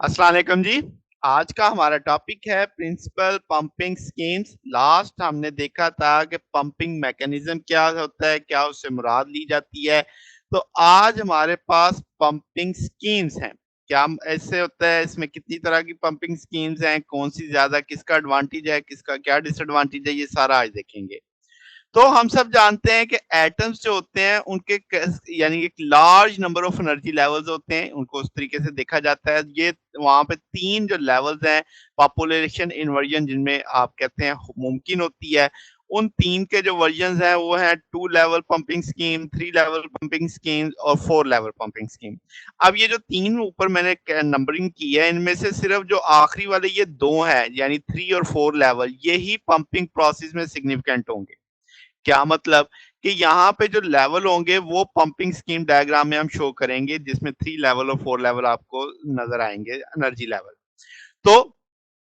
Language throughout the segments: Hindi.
अस्सलाम वालेकुम जी। आज का हमारा टॉपिक है प्रिंसिपल पंपिंग स्कीम्स। लास्ट हमने देखा था कि पंपिंग मैकेनिज्म क्या होता है, क्या उससे मुराद ली जाती है। तो आज हमारे पास पंपिंग स्कीम्स हैं। क्या ऐसे होता है, इसमें कितनी तरह की पंपिंग स्कीम्स हैं, कौन-सी ज़्यादा, किसका एडवांटेज है, किसका क्या डिसएडवांटेज है, ये सारा आज देखेंगे। तो हम सब जानते हैं कि एटम्स जो होते हैं उनके यानी एक large number of energy levels होते हैं, उनको उस तरीके से देखा जाता है। ये वहाँ पे 3 जो लेवल्स हैं, पॉपुलेशन इन्वर्जन जिनमें आप कहते हैं मुमकिन होती है, उन 3 के जो वर्जन्स हैं वो हैं 2 level pumping scheme, 3 level pumping scheme और 4 लेवल पंपिंग स्कीम। अब ये जो 3 ऊपर मैंने नंबरिंग की है, इनमें से सिर्फ जो आखिरी वाले ये 2 हैं, यानी 3 और 4 लेवल, ये ही पंपिंग प्रोसेस में सिग्निफिकेंट होंगे। क्या मतलब कि यहाँ पे जो लेवल होंगे वो पंपिंग स्कीम डायग्राम में हम शो करेंगे, जिसमें 3 लेवल और 4 लेवल आपको नज़र आएँगे एनर्जी लेवल। तो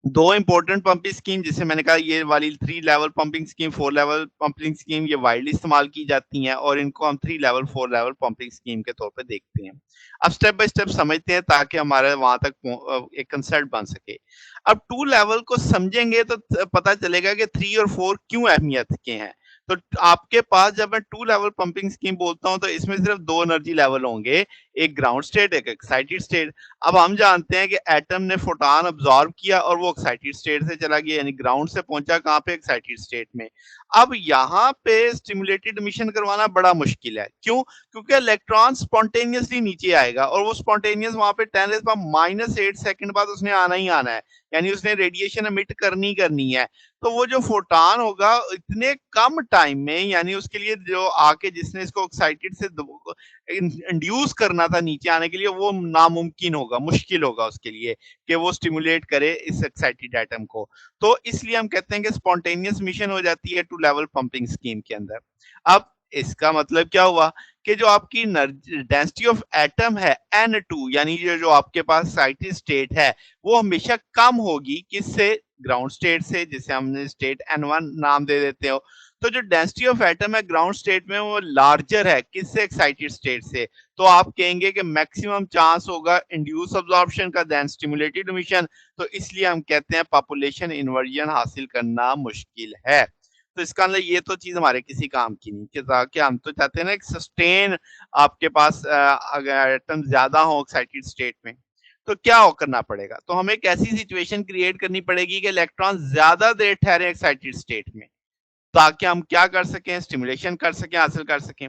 2 इम्पोर्टेंट पंपिंग स्कीम जिसे मैंने कहा ये वाली 3 level pumping scheme, 4 level pumping scheme ये वाइडली इस्तेमाल की जाती हैं और इनको हम 3 लेवल, 4 लेवल पंपिंग स्कीम के तौर पे देखते हैं। अब स्टेप बाय स्टेप समझते हैं ताकि हमारे वहाँ तक एक कंसेप्ट बन सके। अब 2 लेवल को समझेंगे तो पता चलेगा कि 3 और 4 क्यों अहमियत के हैं। तो आपके पास जब मैं 2 लेवल पंपिंग स्कीम बोलता हूँ तो इसमें सिर्फ 2 एनर्जी लेवल होंगे, एक ग्राउंड स्टेट, एक एक्साइटेड स्टेट। अब हम जानते हैं कि एटम ने फोटॉन अब्सॉर्ब किया और वो एक्साइटेड स्टेट से चला गया, यानी ग्राउंड से पहुंचा कहाँ पे, एक्साइटेड स्टेट में। अब यहाँ पे स्टिमुलेटेड इमिशन करवाना बड़ा मुश्किल है। क्यों? क्योंकि इलेक्ट्रॉन स्पॉन्टेनियसली नीचे आएगा और वो स्पॉन्टेनियस वहां पे 10⁻⁸ सेकंड बाद उसने आना ही आना है, यानी उसने रेडिएशन एमिट करनी है। तो वो जो फोटॉन होगा इतने कम टाइम में, यानी उसके लिए जो आके जिसने इसको एक्साइटेड से इंड्यूस करना था नीचे आने के लिए, वो नामुमकिन होगा, मुश्किल होगा उसके लिए कि वो स्टिमुलेट करे इस एक्साइटेड एटम को। तो इसलिए हम कहते हैं कि स्पॉन्टेनियस मिशन हो जाती है 2 लेवल पंपिंग स्कीम के अंदर। अब इसका मतलब क्या हुआ कि जो आपकी डेंसिटी ऑफ एटम है N2, यानी ये जो आपके पास एक्साइटेड स्टेट है, वो हमेशा कम होगी किससे, ग्राउंड स्टेट से, जिसे हमने स्टेट N1 नाम दे देते हो। तो जो डेंसिटी ऑफ एटम है ग्राउंड स्टेट में वो लार्जर है किससे, एक्साइटेड स्टेट से। तो आप कहेंगे कि मैक्सिमम चांस होगा इंड्यूस अब्जॉर्प्शन का देन स्टिमुलेटेड इमिशन। तो इसलिए हम कहते हैं पॉपुलेशन इन्वर्जन हासिल करना मुश्किल है। तो इसका मतलब ये तो चीज हमारे किसी काम की नहीं कि ताकि हम तो चाहते हैं ना एक सस्टेन आपके पास अगर एटम ज्यादा हो एक्साइटेड स्टेट में, तो क्या हो करना पड़ेगा, तो हमें एक ऐसी सिचुएशन क्रिएट करनी पड़ेगी कि इलेक्ट्रॉन ज्यादा देर ठहरे एक्साइटेड स्टेट में, ताकि हम क्या कर सकें, स्टिमुलेशन कर सकें, हासिल कर सकें।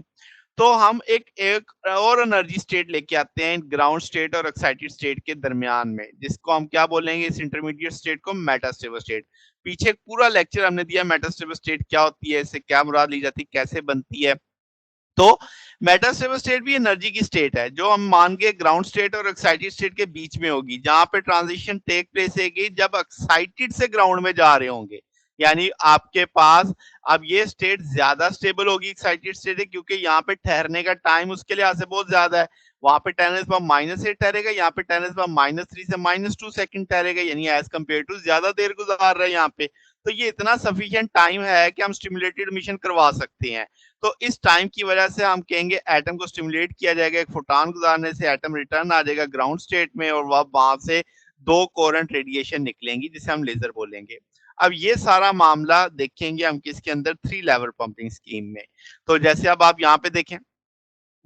तो हम एक एक और एनर्जी स्टेट लेके आते हैं ग्राउंड स्टेट और एक्साइटेड स्टेट के दरमियान में, जिसको हम क्या बोलेंगे, इस इंटरमीडिएट स्टेट को मेटास्टेबल स्टेट। पीछे एक पूरा लेक्चर हमने दिया मेटास्टेबल स्टेट क्या होती है, इससे क्या मुराद ली जाती है, कैसे बनती है। तो मेटास्टेबल स्टेट भी एनर्जी की स्टेट है जो हम मान के ग्राउंड स्टेट और एक्साइटेड स्टेट के बीच में होगी, जहां पे ट्रांजिशन टेक प्लेस होगी जब एक्साइटेड से ग्राउंड में जा रहे होंगे। यानी आपके पास अब ये स्टेट ज्यादा स्टेबल होगी, एक्साइटेड स्टेट है, क्योंकि यहाँ पे ठहरने का टाइम उसके लिहाज से बहुत ज्यादा है। वहां पे 10⁻⁻8 ठहरेगा, यहाँ पे 10⁻³ से -2 सेकंड ठहरेगा, यानी एज कम्पेयर टू ज्यादा देर गुजार रहे हैं यहाँ पे। तो ये इतना सफिशिएंट टाइम है कि हम स्टिमुलेटेड मिशन करवा सकते हैं। तो इस टाइम की वजह से हम कहेंगे एटम को स्टिमुलेट किया जाएगा, एक फोटॉन गुजारने से एटम रिटर्न आ जाएगा ग्राउंड स्टेट में और वह वहां से 2 कोरेंट रेडिएशन निकलेंगी जिसे हम लेजर बोलेंगे। अब ये सारा मामला देखेंगे हम किसके अंदर, 3 लेवल पंपिंग स्कीम में। तो जैसे अब आप यहाँ पे देखें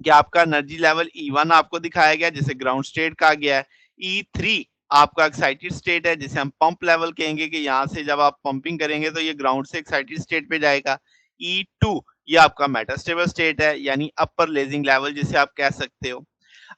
कि आपका एनर्जी लेवल E1 आपको दिखाया गया जिसे ग्राउंड स्टेट कहा गया है। E3 आपका एक्साइटेड स्टेट है जिसे हम पंप लेवल कहेंगे कि यहाँ से जब आप पंपिंग करेंगे तो ये ग्राउंड से एक्साइटेड स्टेट पे जाएगा। E2 ये आपका मेटास्टेबल स्टेट है, यानी अपर लेजिंग लेवल जिसे आप कह सकते हो।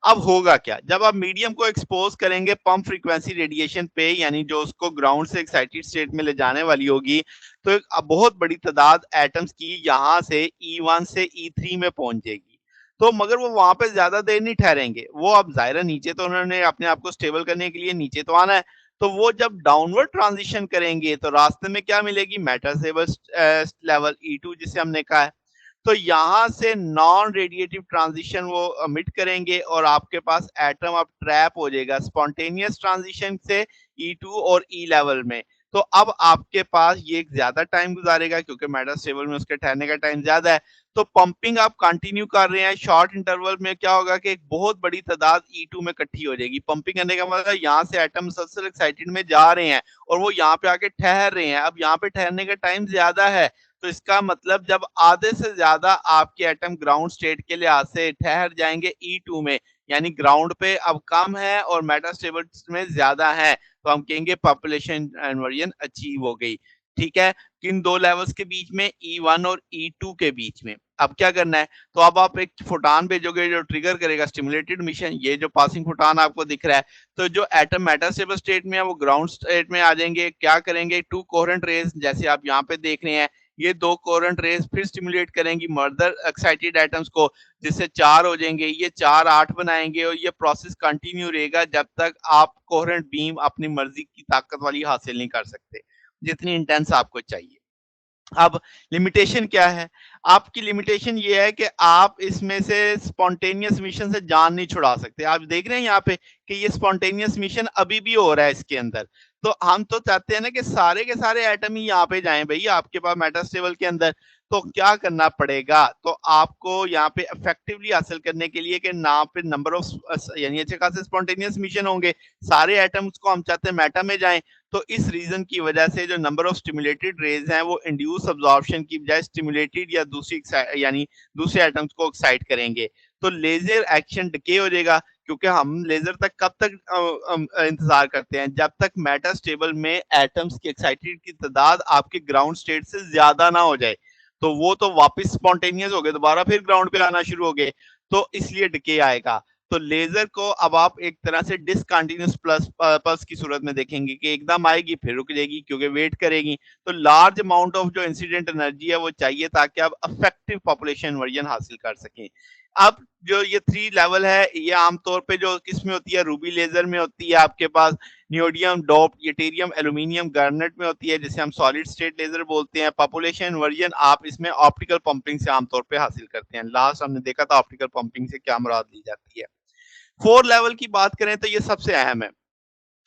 अब होगा क्या जब आप मीडियम को एक्सपोज करेंगे पंप फ्रीक्वेंसी रेडिएशन पे, यानी जो उसको ग्राउंड से एक्साइटेड स्टेट में ले जाने वाली होगी, तो एक बहुत बड़ी तादाद एटम्स की यहाँ से E1 से E3 में पहुंच जाएगी। तो मगर वो वहां पे ज्यादा देर नहीं ठहरेंगे, वो अब जाहिर है नीचे तो उन्होंने अपने आप को स्टेबल करने के लिए नीचे तो आना है। तो वो जब डाउनवर्ड ट्रांजिशन करेंगे तो रास्ते में क्या मिलेगी, मेटास्टेबल लेवल E2 जिसे हमने कहा है। तो यहाँ से नॉन रेडिएटिव ट्रांजिशन वो अमिट करेंगे और आपके पास एटम अब ट्रैप हो जाएगा स्पॉन्टेनियस ट्रांजिशन से E2 और E लेवल में। तो अब आपके पास ये ज्यादा टाइम गुजारेगा क्योंकि मेटास्टेबल में उसके ठहरने का टाइम ज्यादा है। तो पंपिंग आप कंटिन्यू कर रहे हैं, शॉर्ट इंटरवल में क्या होगा कि एक बहुत बड़ी तादाद E2 में इकट्ठी हो जाएगी। पंपिंग करने का मतलब यहाँ से एटम मुसलसल एक्साइटेड में जा रहे हैं और वो यहाँ पे आके ठहर रहे हैं। अब यहाँ पे ठहरने का टाइम ज़्यादा है, तो इसका मतलब जब आधे से ज़्यादा आपके एटम ग्राउंड स्टेट के लिहाज से ठहर जाएँगे E2 में, यानी ग्राउंड पे अब कम है और मेटास्टेबल्स में ज़्यादा है, तो हम कहेंगे पॉपुलेशन इन्वर्जन अचीव हो गई। ठीक है? किन 2 लेवल्स के बीच में? E1 और E2 के बीच में। अब क्या करना है? तो अब आप एक फोटॉन भेजोगे जो ट्रिगर करेगा स्टिमुलेटेड इमिशन, ये जो पासिंग फोटॉन आपको दिख रहा है, तो जो एटम मेटास्टेबल स्टेट में है वो ग्राउंड स्टेट में आ जाएँगे। क्या करेंगे? 2 कोहेरेंट रेज़ जैसे आप यहाँ पे देख रहे हैं, ये 2 कोहेरेंट रेज़ फिर स्टिमुलेट करेंगी मर्दर एक्साइटेड एटम्स को, जिससे 4 हो जाएँगे, ये 4 8 बनाएँगे और ये प्रोसेस कंटिन्यू रहेगा जब तक आप कोहेरेंट बीम अपनी मर्ज़ी की ताकत वाली हासिल नहीं कर सकते, जितनी इंटेंस आपको चाहिए। अब लिमिटेशन क्या है? आपकी लिमिटेशन ये है कि आप इसमें से स्पॉन्टेनियस मिशन से जान नहीं छुड़ा सकते। आप देख रहे हैं यहाँ पे कि ये स्पॉन्टेनियस मिशन अभी भी हो रहा है इसके अंदर। तो हम तो चाहते हैं ना कि सारे के सारे एटम ही यहाँ पे जाएँ भई आपके पास मेटास्टेबल के अंदर। तो क्या करना पड़ेगा? तो आपको यहाँ पे इफेक्टिवली हासिल करने के लिए कि ना पे नंबर ऑफ यानी अच्छे खासे स्पॉन्टेनियस मिशन होंगे। सारे एटम्स को हम चाहते हैं मेटा में जाएँ, तो इस रीजन की वजह से जो नंबर ऑफ स्टिमुलेटेड रेज हैं वो इंड्यूस अब्जॉर्प्शन की बजाय स्टिमुलेटेड या यानी दूसरे एटम्स को एक्साइट करेंगे। तो लेजर एक्शन डिके हो जाएगा, क्योंकि हम लेजर तक कब तक इंतजार करते हैं जब तक मेटास्टेबल में एटम्स की एक्साइटेड की तादाद आपके ग्राउंड स्टेट से ज्यादा ना हो जाए। तो वो तो वापस स्पॉन्टेनियस हो गए, दोबारा फिर ग्राउंड पे आना शुरू हो गए, तो इसलिए डिके आएगा। तो लेजर को अब आप एक तरह से डिसकंटिन्यूअस प्लस पल्स की सूरत में देखेंगे कि एकदम आएगी फिर रुक जाएगी क्योंकि वेट करेगी। तो लार्ज अमाउंट ऑफ जो इंसिडेंट एनर्जी है वो चाहिए ताकि आप इफेक्टिव पॉपुलेशन इन्वर्जन हासिल कर सकें। अब जो ये 3 लेवल है ये आमतौर पे जो किसमें होती है, रूबी लेजर में होती है आपके पास, नियोडियम डोप्ड यूटेरियम एल्यूमीनियम गार्नेट में होती है जिसे हम सॉलिड स्टेट लेजर बोलते हैं। पॉपुलेशन इन्वर्जन आप इसमें ऑप्टिकल पंपिंग से आमतौर पे हासिल करते हैं। लास्ट हमने देखा था ऑप्टिकल पंपिंग से क्या मुराद ली जाती है। 4 लेवल की बात करें तो ये सबसे अहम है।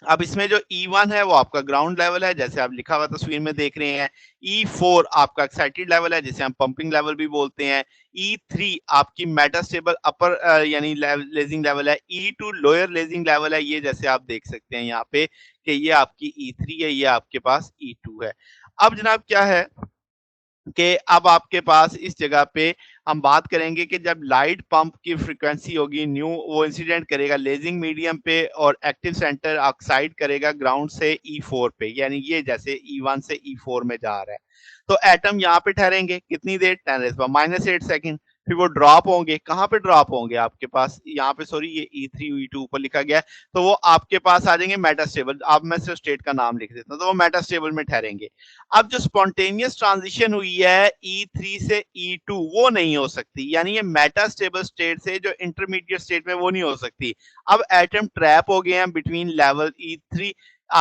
अब इसमें जो E1 है वो आपका ग्राउंड लेवल है जैसे आप लिखा हुआ तस्वीर में देख रहे हैं। E4 आपका एक्साइटेड लेवल है जिसे हम पंपिंग लेवल भी बोलते हैं। E3 आपकी मेटास्टेबल अपर यानी लेजिंग लेवल है। E2 लोअर लेजिंग लेवल है, ये जैसे आप देख सकते हैं यहाँ पे कि ये आपकी E3 है, ये आपके पास E2 है। अब जनाब क्या है कि अब आपके पास इस जगह पे हम बात करेंगे कि जब लाइट पंप की फ्रीक्वेंसी होगी न्यू, वो इंसिडेंट करेगा लेजिंग मीडियम पे और एक्टिव सेंटर ऑक्साइड करेगा ग्राउंड से E4 पे, यानी ये जैसे E1 से E4 में जा रहा है। तो एटम यहाँ पे ठहरेंगे कितनी देर, 10⁻⁸ सेकंड। फिर वो ड्रॉप होंगे, कहाँ पे ड्रॉप होंगे आपके पास यहाँ पे, सॉरी ये E3 E2 ऊपर लिखा गया है, तो वो आपके पास आ जाएंगे मेटास्टेबल। अब मैं सिर्फ स्टेट का नाम लिख देता हूँ, तो वो मेटास्टेबल में ठहरेंगे। अब जो स्पॉन्टेनियस ट्रांजिशन हुई है E3 से E2 वो नहीं हो सकती, यानी ये मेटास्टेबल स्टेट से जो इंटरमीडिएट स्टेट में वो नहीं हो सकती। अब एटम ट्रैप हो गए हैं बिटवीन लेवल E3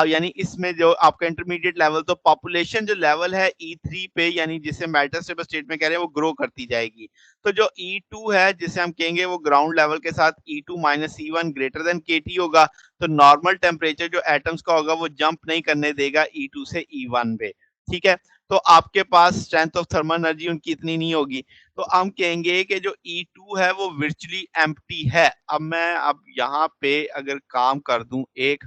यानी इसमें जो आपका इंटरमीडिएट लेवल, तो पॉपुलेशन जो लेवल है E3 पे यानी जिसे मेटास्टेबल स्टेट में कह रहे हैं वो ग्रो करती जाएगी। तो जो E2 है जिसे हम कहेंगे वो ग्राउंड लेवल के साथ E2 minus E1 greater than KT होगा, तो नॉर्मल टेम्परेचर जो एटम्स का होगा वो जंप नहीं करने देगा E2 से E1 पे। ठीक है, तो आपके पास स्ट्रेंथ ऑफ थर्मल एनर्जी उनकी इतनी नहीं होगी, तो हम कहेंगे कि जो E2 है वो वर्चुअली एम्प्टी है। अब मैं यहाँ पे अगर काम कर दूं एक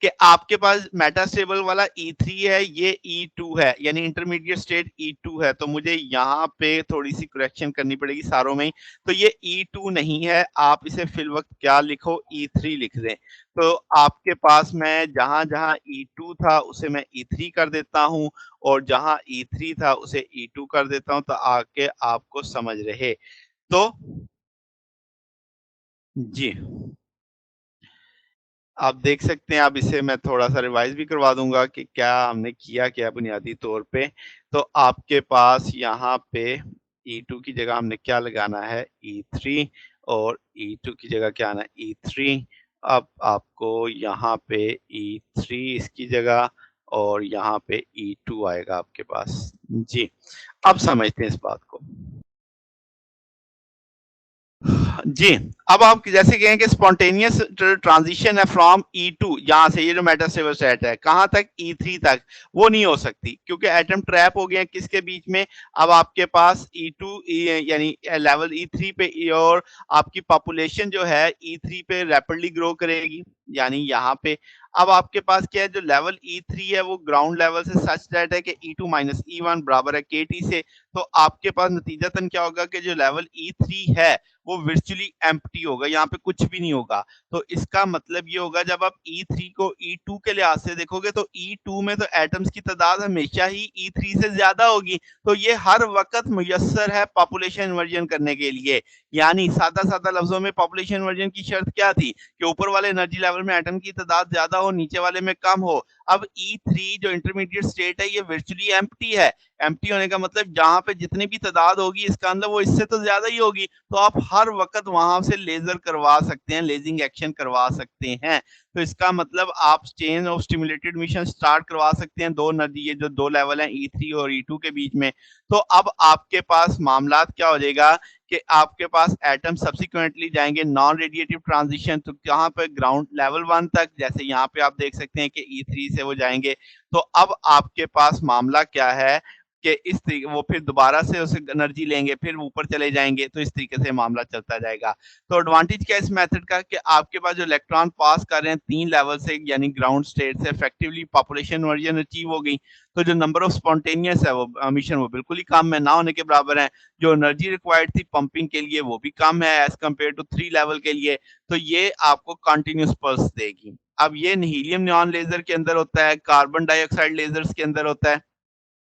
कि आपके पास मेटास्टेबल वाला E3 है, ये E2 है, यानी इंटरमीडिएट स्टेट E2 है, तो मुझे यहाँ पे थोड़ी-सी करेक्शन करनी पड़ेगी सारों में ही। तो ये E2 नहीं है, आप इसे फिल वक़्त क्या लिखो, E3 लिख दें। तो आपके पास मैं जहाँ-जहाँ E2 था उसे मैं E3 कर देता हूँ और जहाँ E3 था उसे E2 कर देता हूँ, तो आगे आपको समझ रहे। तो जी। आप देख सकते हैं, अब इसे मैं थोड़ा-सा रिवाइज़ भी करवा दूँगा कि क्या हमने किया क्या बुनियादी तौर पे। तो आपके पास यहाँ पे E2 की जगह हमने क्या लगाना है, E3 और E2 की जगह क्या आना है, E3। अब आपको यहाँ पे E3 इसकी जगह और यहाँ पे E2 आएगा आपके पास। जी, अब समझते हैं इस बात को। जी, अब आप जैसे कहें कि स्पॉन्टेनियस ट्रांजिशन है फ्रॉम E2 यहाँ से ये जो मेटास्टेबल स्टेट है कहाँ तक E3 तक, वो नहीं हो सकती क्योंकि एटम ट्रैप हो गए हैं किसके बीच में। अब आपके पास E2 यानी लेवल E3 पे और आपकी पॉपुलेशन जो है E3 पे रैपिडली ग्रो करेगी, यानी यहाँ पे अब आपके पास क्या है, जो लेवल E3 है वो ग्राउंड लेवल से सच दैट है कि E2 माइनस E1 बराबर है KT से। तो आपके पास नतीजतन क्या होगा कि जो लेवल E3 है वो वर्चुअली एम्प्टी होगा, यहाँ पे कुछ भी नहीं होगा। तो इसका मतलब ये होगा जब आप E3 को E2 के लिहाज से देखोगे तो E2 में तो एटम्स की तादाद हमेशा ही E3 से ज्यादा होगी। तो ये हर वक्त मुयस्सर है पॉपुलेशन इन्वर्जन करने के लिए। यानी सादा लफ्जों में पॉपुलेशन इन्वर्जन की शर्त क्या थी कि ऊपर वाले एनर्जी लेवल में एटम की तादाद ज्यादा हो, नीचे वाले में कम हो। अब E3 जो इंटरमीडिएट स्टेट है ये वर्चुअली एम्प्टी है। एम्प्टी होने का मतलब जहां पे जितनी भी तादाद होगी इसका अंदर वो इससे तो ज्यादा ही होगी। तो आप हर वक्त वहां से लेजर करवा सकते हैं, लेजिंग एक्शन करवा सकते हैं। तो इसका मतलब आप chain of stimulated mission start करवा सकते हैं दो नदी, ये जो दो लेवल हैं E3 और E2 के बीच में। तो अब आपके पास मामला क्या हो जाएगा कि आपके पास एटम सब्सिक्वेंटली जाएंगे नॉन रेडिएटिव ट्रांजिशन, तो यहाँ पे ग्राउंड लेवल 1 तक, जैसे यहाँ पे आप देख सकते हैं कि E3 से वो जाएंगे। तो अब आपके पास मामला क्या है कि इस तरीके वो फिर दोबारा से उसे एनर्जी लेंगे, फिर ऊपर चले जाएंगे, तो इस तरीके से मामला चलता जाएगा। तो एडवांटेज क्या है इस मेथड का कि आपके पास जो इलेक्ट्रॉन पास कर रहे हैं 3 लेवल से, यानी ग्राउंड स्टेट से इफेक्टिवली पॉपुलेशन इन्वर्जन अचीव हो गई। तो जो नंबर ऑफ स्पॉन्टेनियस है वो मिशन वो बिल्कुल ही कम है, ना होने के बराबर है। जो एनर्जी रिक्वायर्ड थी पंपिंग के लिए वो भी कम है एज कम्पेयर टू 3 लेवल के लिए। तो ये आपको कंटिन्यूस पल्स देगी। अब ये हीलियम नियॉन लेजर के अंदर होता है, कार्बन डाइऑक्साइड लेजर्स के अंदर होता है,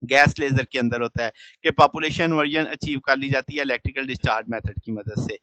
गैस लेजर के अंदर होता है कि पॉपुलेशन वर्जन अचीव कर ली जाती है इलेक्ट्रिकल डिस्चार्ज मेथड की मदद से।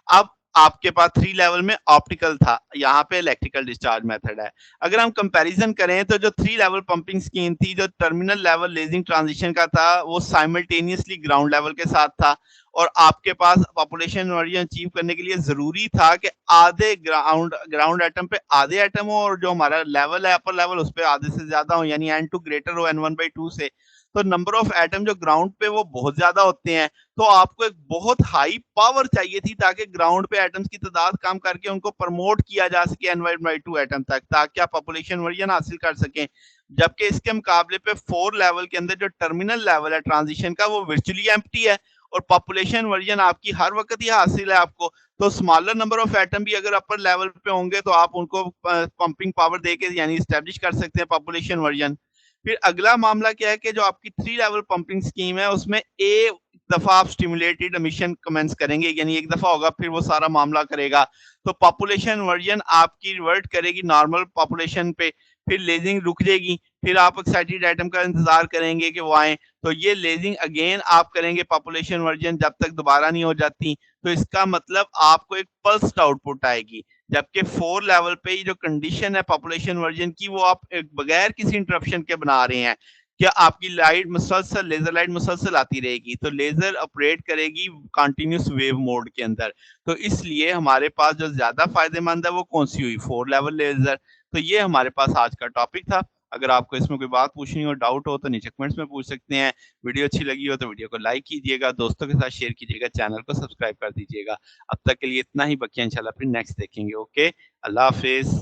अब आपके पास 3 लेवल में ऑप्टिकल था, यहाँ पे इलेक्ट्रिकल डिस्चार्ज मेथड है। अगर हम कंपैरिजन करें तो जो 3 लेवल पंपिंग स्कीम थी, जो टर्मिनल लेवल लेजिंग ट्रांजिशन का था वो साइमल्टेनियसली ग्राउंड लेवल के साथ था, और आपके पास पॉपुलेशन वर्जन अचीव करने के लिए जरूरी था कि आधे ग्राउंड एटम पे आधे एटम हो और जो हमारा लेवल है अपर लेवल उस पर आधे से ज्यादा हो, यानी N2 ग्रेटर हो N1/2 से। तो नंबर ऑफ एटम जो ग्राउंड पे वो बहुत ज्यादा होते हैं, तो आपको एक बहुत हाई पावर चाहिए थी ताकि ग्राउंड पे एटम्स की तादाद कम करके उनको प्रमोट किया जा सके N1/2 एटम तक, ताकि आप पॉपुलेशन वर्जन हासिल कर सकें। जबकि इसके मुकाबले पे 4 लेवल के अंदर जो टर्मिनल लेवल है ट्रांजिशन का वो वर्चुअली एम्प्टी है और पॉपुलेशन वर्जन आपकी हर वक्त ही हासिल है आपको। तो स्मॉलर नंबर ऑफ एटम भी अगर अपर लेवल पे होंगे तो आप उनको पंपिंग पावर देके यानी स्टैब्लिश कर सकते हैं पॉपुलेशन वर्जन। फिर अगला मामला क्या है कि जो आपकी 3 लेवल पंपिंग स्कीम है उसमें एक दफा आप स्टिमुलेटेड एमिशन कमेंस करेंगे, यानी एक दफा होगा फिर वो सारा मामला करेगा। तो पॉपुलेशन वर्जन आपकी रिवर्ट करेगी नॉर्मल पॉपुलेशन पे, फिर लेजिंग रुक जाएगी, फिर आप एक्साइटेड एटम का इंतजार करेंगे कि वो आए, तो ये लेजिंग अगेन आप करेंगे पॉपुलेशन वर्जन जब तक दोबारा नहीं हो जाती। तो इसका मतलब आपको एक पल्स्ड आउटपुट आएगी। जबकि 4 लेवल पे जो कंडीशन है पॉपुलेशन वर्जन की वो आप बगैर किसी इंटरप्शन के बना रहे हैं। क्या आपकी लाइट मुसलसल लेजर लाइट मुसलसल आती रहेगी, तो लेजर ऑपरेट करेगी कंटिन्यूस वेव मोड के अंदर। तो इसलिए हमारे पास जो ज्यादा फायदेमंद है वो कौन सी हुई, 4 लेवल लेजर। तो ये हमारे पास आज का टॉपिक था। अगर आपको इसमें कोई बात पूछनी हो, डाउट हो तो नीचे कमेंट्स में पूछ सकते हैं। वीडियो अच्छी लगी हो तो वीडियो को लाइक कीजिएगा, दोस्तों के साथ शेयर कीजिएगा, चैनल को सब्सक्राइब कर दीजिएगा। अब तक के लिए इतना ही, बाकी इंशाल्लाह फिर नेक्स्ट देखेंगे। ओके, अल्लाह हाफिज।